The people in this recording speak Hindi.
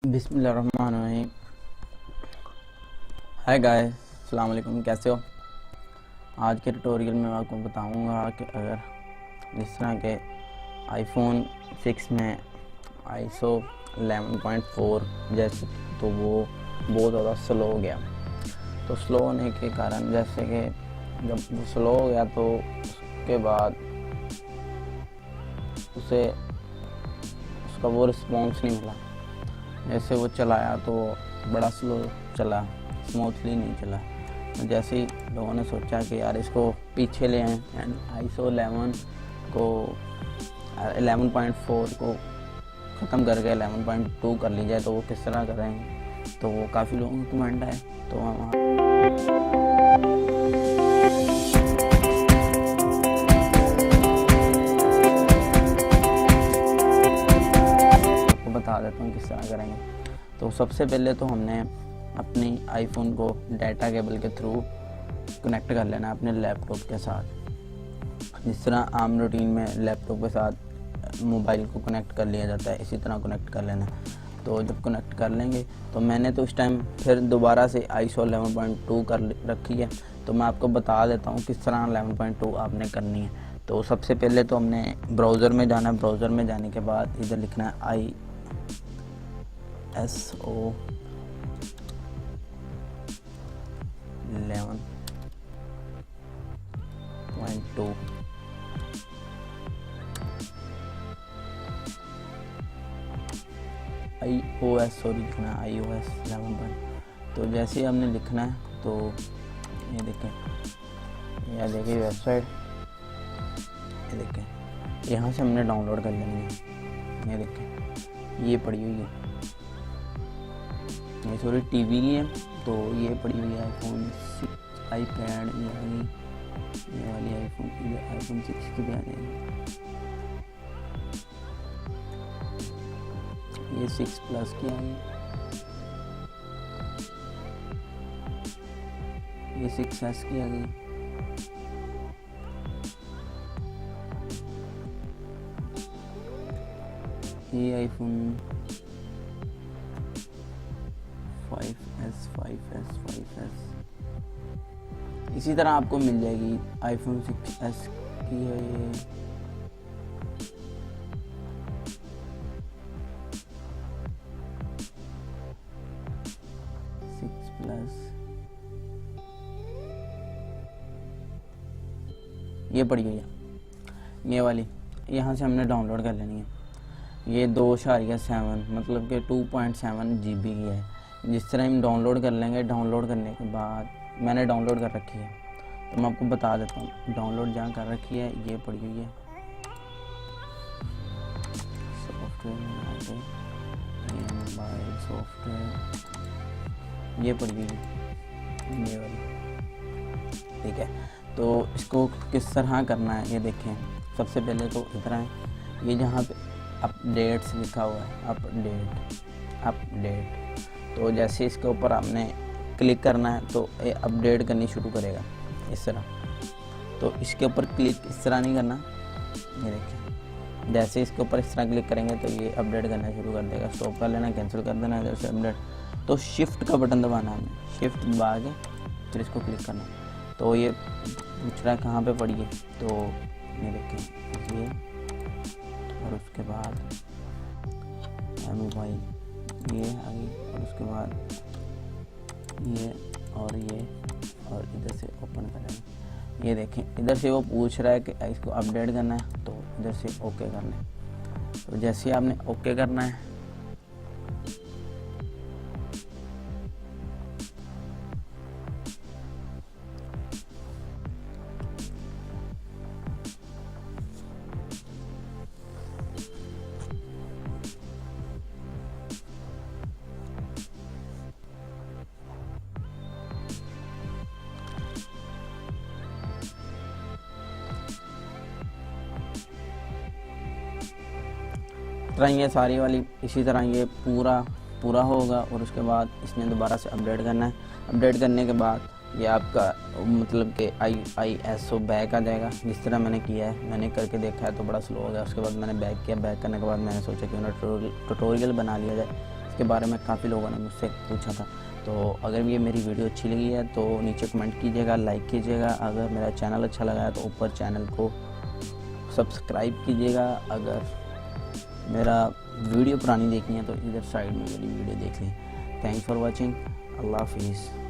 बिस्मिल्लाहिर्रहमानिर्रहीम। हाय गाइस, अस्सलाम वालेकुम। कैसे हो? आज के ट्यूटोरियल में मैं आपको बताऊंगा कि अगर जिस तरह के आईफोन 6 में ISO 11.4 जैसे तो वो बहुत ज़्यादा स्लो हो गया। तो स्लो होने के कारण जैसे कि जब वो स्लो हो गया तो उसके बाद उसका वो रिस्पॉन्स नहीं मिला। जैसे वो चलाया तो बड़ा स्लो चला, स्मूथली नहीं चला। तो जैसे ही लोगों ने सोचा कि यार इसको पीछे ले आएँ एंड ISO 11.4 को ख़त्म करके 11.2 कर ली जाए तो वो किस तरह करेंगे। तो वो काफ़ी लोगों को कमेंट आए तो हम आपको बता देता हूँ किस तरह करेंगे। तो सबसे पहले तो हमने अपनी आईफोन को डाटा केबल के थ्रू कनेक्ट कर लेना है अपने लैपटॉप के साथ। जिस तरह आम रूटीन में लैपटॉप के साथ मोबाइल को कनेक्ट कर लिया जाता है, इसी तरह कनेक्ट कर लेना। तो जब कनेक्ट कर लेंगे तो मैंने तो उस टाइम फिर दोबारा से ISO 11.2 कर रखी है। तो मैं आपको बता देता हूँ किस तरह 11.2 आपने करनी है। तो सबसे पहले तो हमने ब्राउज़र में जाना है। ब्राउज़र में जाने के बाद इधर लिखना है ISO 11.2 iOS लिखना है iOS 11. तो जैसे ही हमने लिखना है तो ये देखिए वेबसाइट, ये देखें यहाँ से हमने डाउनलोड कर लेनी है। ये देखें ये पड़ी हुई है, ये सॉरी टीवी की है। तो ये पड़ी हुई है iPhone 6 iPad, ये वाली iPhone 6 की भी आ जाएगी। ये 6 प्लस की आई, ये 6S की आ गई। ये iPhone 5S। इसी तरह आपको मिल जाएगी iPhone 6S की है ये, ये पड़ी हुई है ये वाली। यहाँ से हमने डाउनलोड कर लेनी है। ये 2.7 मतलब कि 2.7 GB की है। जिस तरह हम डाउनलोड कर लेंगे, डाउनलोड करने के बाद मैंने डाउनलोड कर रखी है तो मैं आपको बता देता हूँ डाउनलोड जहाँ कर रखी है। ये पड़ी हुई है सॉफ्टवेयर में आके, ये मोबाइल सॉफ्टवेयर, ये पड़ी हुई है ये वाली, ठीक है। तो इसको किस तरह करना है ये देखें। सबसे पहले तो इधर आए, ये जहाँ पे अपडेट्स लिखा हुआ है, अपडेट। तो जैसे इसके ऊपर आपने क्लिक करना है तो ये अपडेट करनी शुरू करेगा इस तरह। तो इसके ऊपर क्लिक इस तरह नहीं करना, ये देखिए जैसे इसके ऊपर इस तरह क्लिक करेंगे तो ये अपडेट करना शुरू कर देगा। स्टॉप कर लेना, कैंसिल कर देना इधर से अपडेट। तो शिफ्ट का बटन दबाना है, शिफ्ट दबा के फिर इसको क्लिक करना। तो ये पूछ रहा है कहाँ पे पड़ी है, तो ये देखिए ये, और उसके बाद मोबाइल ये आ गई, और उसके बाद ये और इधर से ओपन करेंगे। ये देखें इधर से वो पूछ रहा है कि इसको अपडेट करना है तो इधर से ओके करना है। तो जैसे ही आपने ओके करना है तरह ये सारी वाली इसी तरह ये पूरा होगा। और उसके बाद इसने दोबारा से अपडेट करना है। अपडेट करने के बाद ये आपका मतलब कि ISO बैक आ जाएगा। जिस तरह मैंने किया है, मैंने करके देखा है तो बड़ा स्लो हो गया। उसके बाद मैंने बैक किया, बैक करने के बाद मैंने सोचा कि ट्यूटोरियल बना लिया जाए। इसके बारे में काफ़ी लोगों ने मुझसे पूछा था। तो अगर ये मेरी वीडियो अच्छी लगी है तो नीचे कमेंट कीजिएगा, लाइक कीजिएगा। अगर मेरा चैनल अच्छा लगा है तो ऊपर चैनल को सब्सक्राइब कीजिएगा। अगर मेरा वीडियो पुरानी देखनी है तो इधर साइड में मेरी वीडियो देख लें। Thanks for watching. अल्लाह हाफिज़।